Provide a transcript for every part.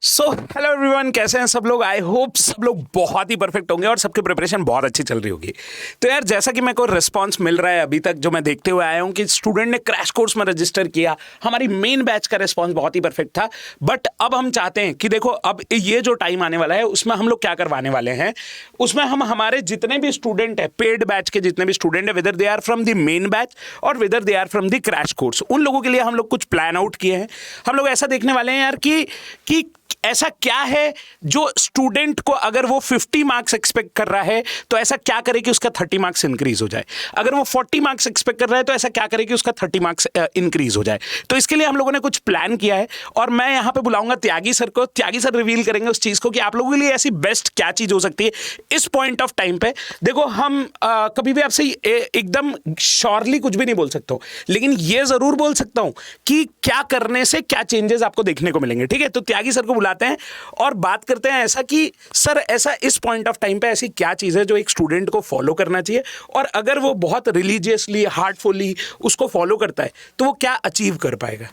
So hello everyone, कैसे हैं सब लोग। आई होप सब लोग बहुत ही परफेक्ट होंगे और सबकी प्रिपरेशन बहुत अच्छी चल रही होगी। तो यार, जैसा कि मेरे को रिस्पांस मिल रहा है अभी तक जो मैं देखते हुए आया हूं कि स्टूडेंट ने क्रैश कोर्स में रजिस्टर किया, हमारी मेन बैच का रिस्पांस बहुत ही परफेक्ट था। बट अब हम चाहते हैं कि देखो, अब ये जो टाइम आने वाला है उसमें हम लोग क्या करवाने वाले हैं, उसमें हम हमारे जितने भी स्टूडेंट है, पेड बैच के जितने भी स्टूडेंट है, whether they are from the main batch और whether they are from the crash course, उन लोगों के लिए हम लोग कुछ प्लान आउट किए हैं। हम लोग ऐसा देखने वाले हैं यार कि ऐसा क्या है जो स्टूडेंट को, अगर वो 50 मार्क्स एक्सपेक्ट कर रहा है तो ऐसा क्या करे कि उसका 30 मार्क्स इंक्रीज हो जाए। अगर वो 40 मार्क्स एक्सपेक्ट कर रहा है तो ऐसा क्या करे कि उसका 30 मार्क्स इंक्रीज हो जाए। तो इसके लिए हम लोगों ने कुछ प्लान किया है और मैं यहां पे बुलाऊंगा त्यागी सर को। त्यागी सर रिवील करेंगे उस चीज को कि आप लोगों के लिए ऐसी बेस्ट क्या चीज हो सकती है इस पॉइंट ऑफ टाइम पे। देखो, हम कभी भी आपसे एकदम श्योरली कुछ भी नहीं बोल सकता हूं, लेकिन ये जरूर बोल सकता हूं कि क्या करने से क्या चेंजेस आपको देखने को मिलेंगे। ठीक है, तो त्यागी सर को बुलाते हैं और बात करते हैं ऐसा कि सर, ऐसा इस पॉइंट ऑफ टाइम पे ऐसी क्या चीज है जो एक स्टूडेंट को फॉलो करना चाहिए, और अगर वो बहुत रिलीजियसली, हार्टफुली उसको फॉलो करता है तो वो क्या अचीव कर पाएगा।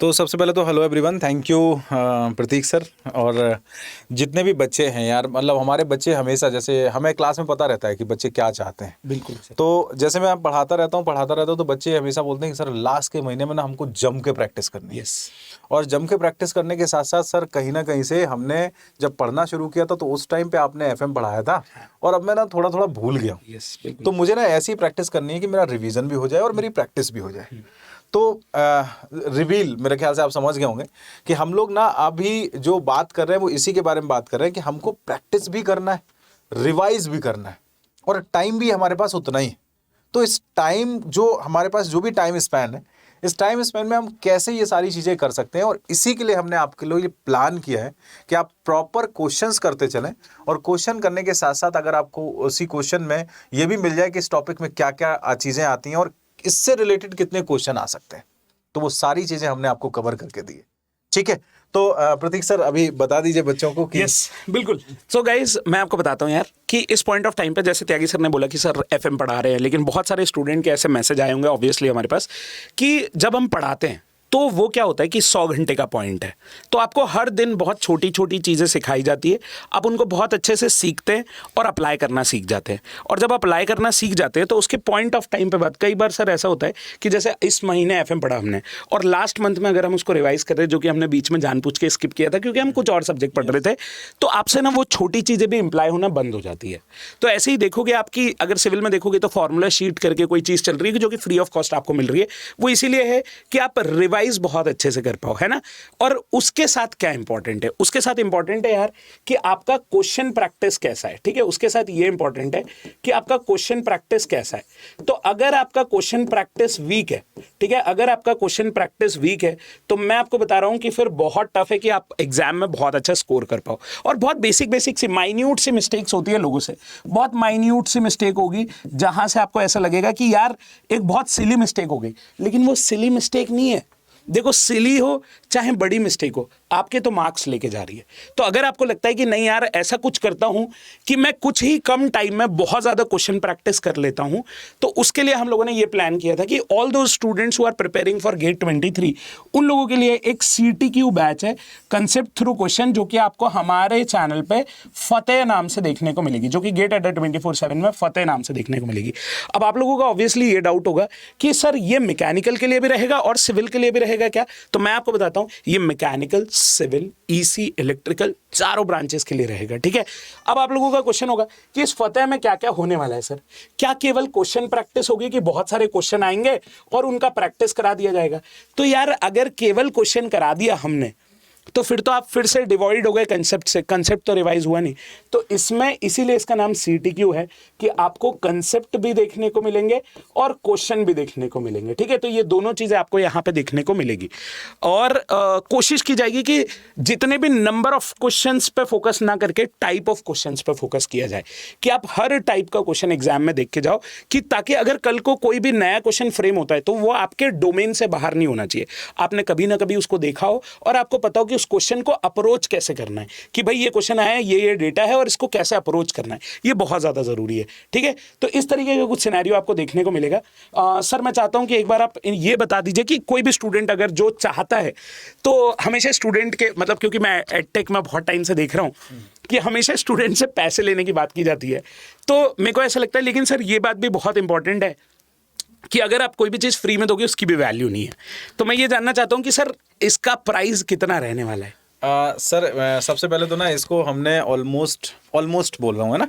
तो सबसे पहले तो hello everyone, thank you Pratik sir. और जितने भी बच्चे हैं यार, मतलब हमारे बच्चे हमेशा, जैसे हमें क्लास में पता रहता है कि बच्चे क्या चाहते हैं। बिल्कुल। तो जैसे मैं पढ़ाता रहता हूँ तो बच्चे हमेशा बोलते हैं कि सर लास्ट के महीने में ना हमको जम के प्रैक्टिस करनी है। और जम के प्रैक्टिस करने के साथ साथ सर, कहीं ना कहीं से हमने जब पढ़ना शुरू किया था तो उस टाइम पे आपने एफएम पढ़ाया था और अब मैं ना थोड़ा थोड़ा भूल गया हूँ। तो मुझे ना ऐसी प्रैक्टिस करनी है कि मेरा रिवीजन भी हो जाए और मेरी प्रैक्टिस भी हो जाए। तो रिवील, मेरे ख्याल से आप समझ गए होंगे कि हम लोग ना अभी जो बात कर रहे हैं वो इसी के बारे में बात कर रहे हैं कि हमको प्रैक्टिस भी करना है, रिवाइज भी करना है, और टाइम भी हमारे पास उतना ही है। तो इस टाइम, जो हमारे पास जो भी टाइम स्पैन है, इस टाइम स्पैन में हम कैसे ये सारी चीज़ें कर सकते हैं, और इसी के लिए हमने आपके लिए ये प्लान किया है कि आप प्रॉपर क्वेश्चंस करते चलें। और क्वेश्चन करने के साथ साथ अगर आपको उसी क्वेश्चन में ये भी मिल जाए कि इस टॉपिक में क्या क्या चीज़ें आती हैं और इससे रिलेटेड कितने क्वेश्चन आ सकते हैं, तो वो सारी चीजें हमने आपको कवर करके दी है। ठीक है, तो प्रतीक सर अभी बता दीजिए बच्चों को कि यस, बिल्कुल। सो गाइज, मैं आपको बताता हूं यार कि इस पॉइंट ऑफ टाइम पे, जैसे त्यागी सर ने बोला कि सर एफएम पढ़ा रहे हैं, लेकिन बहुत सारे स्टूडेंट के ऐसे मैसेज आए होंगे ऑब्वियसली हमारे पास कि जब हम पढ़ाते हैं तो वो क्या होता है कि 100 घंटे का पॉइंट है, तो आपको हर दिन बहुत छोटी छोटी चीज़ें सिखाई जाती है, आप उनको बहुत अच्छे से सीखते हैं और अप्लाई करना सीख जाते हैं। और जब अप्लाई करना सीख जाते हैं तो उसके पॉइंट ऑफ टाइम पे बात, कई बार सर ऐसा होता है कि जैसे इस महीने एफएम पढ़ा हमने और लास्ट मंथ में अगर हम उसको रिवाइज कर रहे हैं, जो कि हमने बीच में जानबूझ के स्किप किया था क्योंकि हम कुछ और सब्जेक्ट पढ़ रहे थे, तो आपसे ना वो छोटी चीज़ें भी इंप्लाई होना बंद हो जाती है। तो ऐसे ही देखोगे, आपकी अगर सिविल में देखोगे तो फॉर्मूला शीट करके कोई चीज़ चल रही है जो कि फ्री ऑफ कॉस्ट आपको मिल रही है, वो इसीलिए है कि आप रिवाइज बहुत अच्छे कर पाओ, है ना। और उसके साथ क्या इंपॉर्टेंट है, उसके साथ इंपॉर्टेंट है यार कि आपका क्वेश्चन प्रैक्टिस कैसा है। ठीक है, उसके साथ ये इंपॉर्टेंट है कि आपका क्वेश्चन प्रैक्टिस कैसा है। तो अगर आपका क्वेश्चन प्रैक्टिस वीक है, ठीक है, अगर आपका क्वेश्चन प्रैक्टिस वीक है तो मैं आपको बता रहा हूं कि फिर बहुत टफ है कि आप एग्जाम में बहुत अच्छा स्कोर कर पाओ। और बहुत बेसिक सी माइन्यूट सी मिस्टेक्स होती है लोगों से, बहुत माइन्यूट सी मिस्टेक होगी जहां से आपको ऐसा लगेगा कि यार एक बहुत सिली मिस्टेक हो गई, लेकिन वो सिली मिस्टेक नहीं है। देखो, सिली हो चाहे बड़ी मिस्टेक हो, आपके तो मार्क्स लेके जा रही है। तो अगर आपको लगता है कि नहीं यार, ऐसा कुछ करता हूं कि मैं कुछ ही कम टाइम में बहुत ज्यादा क्वेश्चन प्रैक्टिस कर लेता हूं, तो उसके लिए हम लोगों ने ये प्लान किया था कि all those students who are preparing for GATE 23, उन लोगों के लिए एक CTQ बैच है, कंसेप्ट थ्रू क्वेश्चन, जो कि आपको हमारे चैनल पे फतेह नाम से देखने को मिलेगी, जो कि गेट अड्डा 24/7 में फतेह नाम से देखने को मिलेगी। अब आप लोगों का ऑब्वियसली ये डाउट होगा कि सर ये मैकेनिकल के लिए भी रहेगा और सिविल के लिए भी रहेगा क्या? तो मैं आपको बताता हूं, ये मैकेनिकल, सिविल, EC, इलेक्ट्रिकल, चारों ब्रांचेस के लिए रहेगा। ठीक है, अब आप लोगों का क्वेश्चन होगा कि इस फतेह में क्या क्या होने वाला है सर? क्या केवल क्वेश्चन प्रैक्टिस होगी कि बहुत सारे क्वेश्चन आएंगे और उनका प्रैक्टिस करा दिया जाएगा? तो यार, अगर केवल क्वेश्चन करा दिया हमने तो फिर तो आप फिर से डिवॉइड हो गए कंसेप्ट से, कंसेप्ट तो रिवाइज हुआ नहीं। तो इसमें इसीलिए इसका नाम CTQ है कि आपको कंसेप्ट भी देखने को मिलेंगे और क्वेश्चन भी देखने को मिलेंगे। ठीक है, तो ये दोनों चीजें आपको यहाँ पे देखने को मिलेगी। और कोशिश की जाएगी कि जितने भी नंबर ऑफ क्वेश्चंस पे फोकस ना करके टाइप ऑफ क्वेश्चंस पे फोकस किया जाए, कि आप हर टाइप का क्वेश्चन एग्जाम में देख के जाओ, कि ताकि अगर कल को कोई भी नया क्वेश्चन फ्रेम होता है तो वो आपके डोमेन से बाहर नहीं होना चाहिए। आपने कभी ना कभी उसको देखा हो और आपको पता हो कि उस क्वेश्चन को अप्रोच कैसे करना है, कि भाई ये क्वेश्चन आया है, ये डेटा है और इसको कैसे अप्रोच करना है, ये बहुत ज़्यादा ज़रूरी है। ठीक है, तो इस तरीके का कुछ सिनेरियो आपको देखने को मिलेगा। सर मैं चाहता हूँ कि एक बार आप ये बता दीजिए कि कोई भी स्टूडेंट अगर जो चाहता है, तो हमेशा स्टूडेंट के मतलब, क्योंकि मैं एडटेक में बहुत टाइम से देख रहा हूँ कि हमेशा स्टूडेंट से पैसे लेने की बात की जाती है, तो मेरे को ऐसा लगता है, लेकिन सर ये बात भी बहुत इंपॉर्टेंट है कि अगर आप कोई भी चीज़ फ्री में दोगे उसकी भी वैल्यू नहीं है। तो मैं ये जानना चाहता हूँ कि सर इसका प्राइस कितना रहने वाला है? सर सबसे पहले तो ना इसको हमने ऑलमोस्ट बोल रहा हूँ, है ना,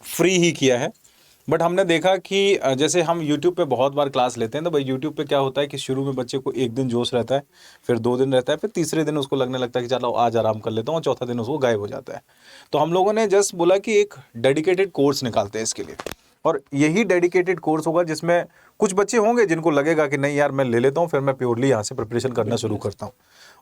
फ्री ही किया है। बट हमने देखा कि जैसे हम YouTube पे बहुत बार क्लास लेते हैं, तो भाई YouTube पे क्या होता है कि शुरू में बच्चे को एक दिन जोश रहता है, फिर 2 दिन रहता है, फिर तीसरे दिन उसको लगने लगता है कि चलो आज आराम कर लेता हूँ, और चौथा दिन उसको गायब हो जाता है। तो हम लोगों ने जस्ट बोला कि एक डेडिकेटेड कोर्स निकालते हैं इसके लिए, और यही डेडिकेटेड कोर्स होगा जिसमें कुछ बच्चे होंगे जिनको लगेगा कि नहीं यार मैं ले लेता हूँ, फिर मैं प्योरली यहाँ से प्रिपरेशन करना शुरू करता हूँ,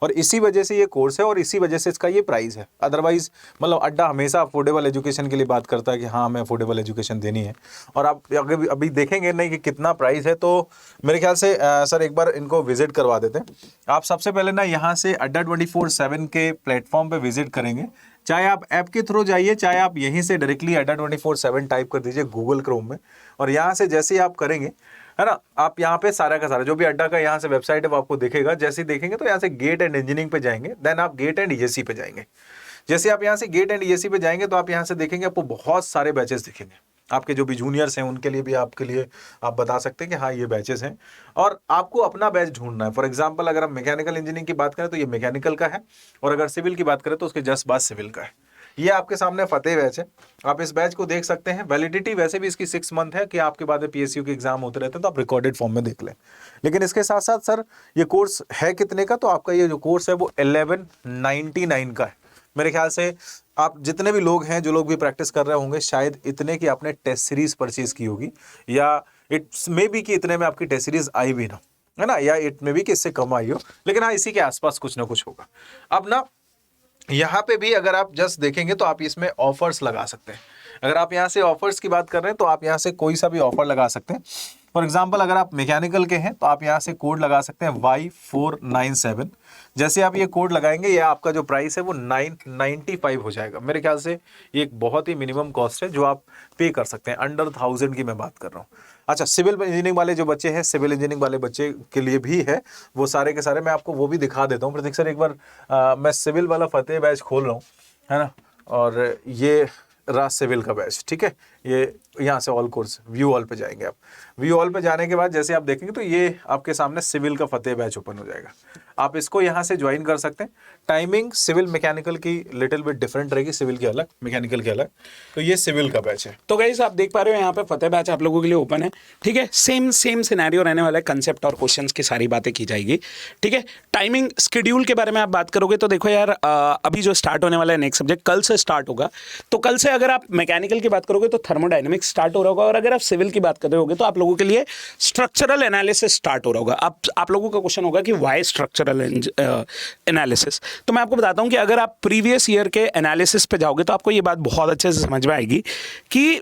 और इसी वजह से ये कोर्स है और इसी वजह से इसका ये प्राइस है। अदरवाइज मतलब अड्डा हमेशा अफोर्डेबल एजुकेशन के लिए बात करता है कि हाँ हमें अफोर्डेबल एजुकेशन देनी है, और आप अगर अभी देखेंगे नहीं कि कितना प्राइस है, तो मेरे ख्याल से सर एक बार इनको विजिट करवा देते हैं। आप सबसे पहले ना यहाँ से अड्डा 24/7 के प्लेटफॉर्म पे विजिट करेंगे, चाहे आप ऐप के थ्रू जाइए, चाहे आप यहीं से डायरेक्टली अड्डा 24/7 टाइप कर दीजिए गूगल क्रोम में, और यहाँ से जैसे ही आप करेंगे, है ना, आप यहाँ पे सारा का सारा जो भी अड्डा का यहाँ से वेबसाइट है वो आपको दिखेगा। जैसे ही देखेंगे तो यहाँ से गेट एंड इंजीनियरिंग पे जाएंगे, देन आप गेट एंड ईएससी पे जाएंगे। जैसे आप यहाँ से गेट एंड ईएससी पे जाएंगे तो आप यहाँ से देखेंगे आपको बहुत सारे बैचेस दिखेंगे, आपके जो भी जूनियर्स हैं उनके लिए भी, आपके लिए आप बता सकते हैं कि हाँ ये बैचेस हैं, और आपको अपना बैच ढूंढना है। फॉर एग्जांपल अगर हम मैकेनिकल इंजीनियरिंग की बात करें तो ये मैकेनिकल का है, और अगर सिविल की बात करें तो उसके जस्ट बाद सिविल का है। ये आपके सामने फतेह बैच है, आप इस बैच को देख सकते हैं। वैलिडिटी वैसे भी इसकी 6 मंथ है कि आपके बाद में PSU के एग्जाम होते रहते हैं, तो आप रिकॉर्डेड फॉर्म में देख लें। लेकिन इसके साथ साथ सर ये कोर्स है कितने का, तो आपका ये जो कोर्स है वो 1199 का है। मेरे ख्याल से आप जितने भी लोग हैं, जो लोग भी प्रैक्टिस कर रहे होंगे, शायद इतने की आपने टेस्ट सीरीज परचेज की होगी, या इट्स मे बी कि इतने में आपकी टेस्ट सीरीज आई भी ना, है ना, या इट मे बी कि इससे कम आई हो, लेकिन हाँ इसी के आसपास कुछ ना कुछ होगा। अब ना यहाँ पे भी अगर आप जस्ट देखेंगे तो आप इसमें ऑफर्स लगा सकते हैं। अगर आप यहाँ से ऑफर्स की बात कर रहे हैं तो आप यहाँ से कोई सा भी ऑफर लगा सकते हैं। फॉर एग्जांपल अगर आप मैकेनिकल के हैं तो आप यहाँ से कोड लगा सकते हैं Y497। जैसे आप ये कोड लगाएंगे, ये आपका जो प्राइस है वो 995 हो जाएगा। मेरे ख्याल से ये एक बहुत ही मिनिमम कॉस्ट है जो आप पे कर सकते हैं, अंडर 1000 की मैं बात कर रहा हूँ। अच्छा, सिविल इंजीनियरिंग वाले जो बच्चे हैं, सिविल इंजीनियरिंग वाले बच्चे के लिए भी है वो सारे के सारे, मैं आपको वो भी दिखा देता हूँ। प्रतीक सर एक बार मैं सिविल वाला फतेह बैच खोल रहा हूँ, है ना, और ये रहा सिविल का बैच, ठीक है। ये यहाँ से ऑल कोर्स व्यू ऑल पे जाएंगे आप। व्यू ऑल पे जाने के बाद जैसे आप देखेंगे तो ये आपके सामने सिविल का फतेह बैच ओपन हो जाएगा। आप इसको यहाँ से ज्वाइन कर सकते हैं। टाइमिंग सिविल मैकेनिकल की लिटिल बिट डिफरेंट रहेगी, सिविल की अलग, मैकेनिकल की अलग। तो ये सिविल का बैच है। तो गाइस आप देख पा रहे हो यहाँ पे फतेह बैच आप लोगों के लिए ओपन है, ठीक है। सेम सिनेरियो रहने वाला है, कंसेप्ट और क्वेश्चंस की सारी बातें की जाएगी, ठीक है। टाइमिंग शेड्यूल के बारे में आप बात करोगे तो देखो यार, अभी जो स्टार्ट होने वाला है नेक्स्ट सब्जेक्ट कल से स्टार्ट होगा, तो कल से अगर आप मैकेनिकल की बात करोगे तो थर्मोडायनेमिक्स स्टार्ट हो रहा होगा, और अगर आप सिविल की बात कर रहे होगे तो आप लोगों के लिए स्ट्रक्चरल एनालिसिस स्टार्ट हो रहा होगा। आप लोगों का क्वेश्चन होगा कि व्हाई स्ट्रक्चरल एनालिसिस। तो मैं आपको बताता हूं कि अगर आप प्रीवियस ईयर के एनालिसिस पे जाओगे तो आपको ये बात बहुत अच्छे से समझ में आएगी कि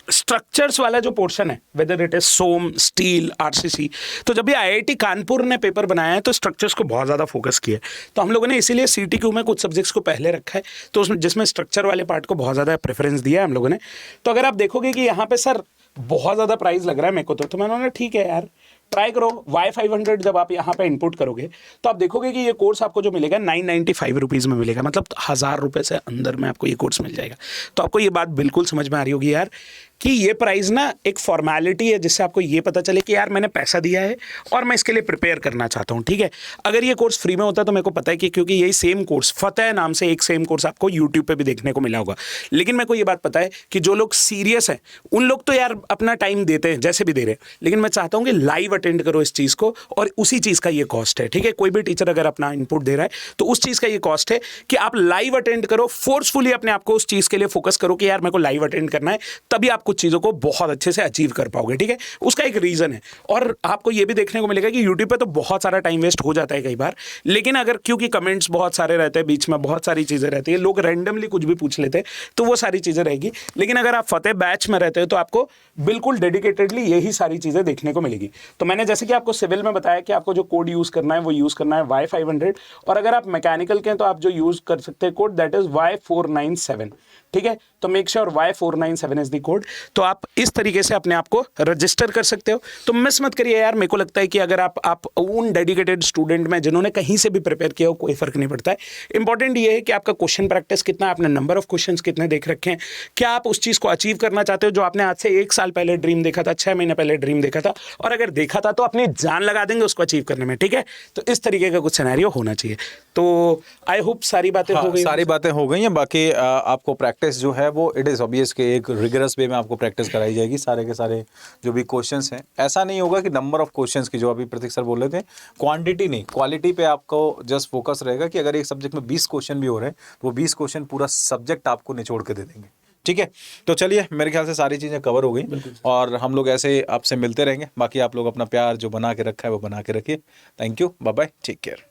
स्ट्रक्चर्स वाला जो पोर्शन है, whether it is SOM, steel, RCC, तो जब भी IIT कानपुर ने पेपर बनाया है तो स्ट्रक्चर्स को बहुत ज़्यादा फोकस किया है। तो हम लोगों ने इसीलिए CTQ में कुछ सब्जेक्ट्स को पहले रखा है, तो उसमें जिसमें स्ट्रक्चर वाले पार्ट को बहुत ज़्यादा प्रेफरेंस दिया है हम लोगों ने। तो अगर आप देखोगे कि यहाँ पे सर बहुत ज़्यादा प्राइस लग रहा है मेरे को, तो मैंने ठीक है यार ट्राई करो। Y500 जब आप यहाँ पे इनपुट करोगे तो आप देखोगे कि ये कोर्स आपको जो मिलेगा 995 रुपीज़ में मिलेगा, मतलब 1000 रुपये से अंदर में आपको ये कोर्स मिल जाएगा। तो आपको ये बात बिल्कुल समझ में आ रही होगी यार कि ये प्राइस ना एक फॉर्मेलिटी है, जिससे आपको ये पता चले कि यार मैंने पैसा दिया है और मैं इसके लिए प्रिपेयर करना चाहता हूँ, ठीक है। अगर ये कोर्स फ्री में होता तो मेरे को पता है कि क्योंकि यही सेम कोर्स फतेह नाम से एक सेम कोर्स आपको यूट्यूब पे भी देखने को मिला होगा, लेकिन मेरे को ये बात पता है कि जो लोग सीरियस हैं उन लोग तो यार अपना टाइम देते हैं जैसे भी दे रहे हैं, लेकिन मैं चाहता हूँ कि लाइव अटेंड करो इस चीज़ को, और उसी चीज़ का ये कॉस्ट है, ठीक है। कोई भी टीचर अगर अपना इनपुट दे रहा है तो उस चीज़ का ये कॉस्ट है कि आप लाइव अटेंड करो, फोर्सफुली अपने आप को उस चीज़ के लिए फोकस करो कि यार मेरे को लाइव अटेंड करना है, तभी आपको कुछ चीज़ों को बहुत अच्छे से अचीव कर पाओगे, ठीक है। उसका एक रीज़न है, और आपको ये भी देखने को मिलेगा कि यूट्यूब पे तो बहुत सारा टाइम वेस्ट हो जाता है कई बार, लेकिन अगर क्योंकि कमेंट्स बहुत सारे रहते हैं, बीच में बहुत सारी चीज़ें रहती है, लोग रैंडमली कुछ भी पूछ लेते हैं, तो वो सारी चीज़ें रहेगी। लेकिन अगर आप फतेह बैच में रहते हो तो आपको बिल्कुल डेडिकेटेडली यही सारी चीज़ें देखने को मिलेगी। तो मैंने जैसे कि आपको सिविल में बताया कि आपको जो कोड यूज़ करना है वो यूज़ करना है Y500, और अगर आप मैकेनिकल के हैं तो आप जो यूज़ कर सकते हैं कोड, दैट इज़ Y497, ठीक है। तो make sure Y497 is the code. तो आप इस तरीके से अपने आप को रजिस्टर कर सकते हो। तो मिस मत करिए यार, मेरे को लगता है कि अगर आप उन डेडिकेटेड स्टूडेंट में जिन्होंने कहीं से भी प्रिपेयर किया हो, कोई फर्क नहीं पड़ता है। इंपॉर्टेंट ये है कि आपका क्वेश्चन प्रैक्टिस कितना है, आपने नंबर ऑफ क्वेश्चंस कितने देख रखे हैं, क्या आप उस चीज़ को अचीव करना चाहते हो जो आपने आज से 1 साल पहले ड्रीम देखा था, 6 महीने पहले ड्रीम देखा था, और अगर देखा था तो अपनी जान लगा देंगे उसको अचीव करने में, ठीक है। तो इस तरीके का कुछ सिनेरियो होना चाहिए। तो आई होप सारी बातें हो गई, सारी बातें हो गई हैं। बाकी आपको प्रैक्टिस जो है वो इट इज़ ऑब्वियस कि एक रिगरस वे में आपको प्रैक्टिस कराई जाएगी। सारे के सारे जो भी क्वेश्चंस हैं, ऐसा नहीं होगा कि नंबर ऑफ क्वेश्चंस की, जो अभी प्रतीक सर बोल रहे थे, क्वांटिटी नहीं क्वालिटी पे आपको जस्ट फोकस रहेगा कि अगर एक सब्जेक्ट में 20 क्वेश्चन भी हो रहे हैं तो वो 20 क्वेश्चन पूरा सब्जेक्ट आपको निचोड़ के दे देंगे, ठीक है। तो चलिए, मेरे ख्याल से सारी चीज़ें कवर हो गई, और हम लोग ऐसे आपसे मिलते रहेंगे। बाकी आप लोग अपना प्यार जो बना के रखा है वो बना के रखिए। Thank you, bye bye, take care.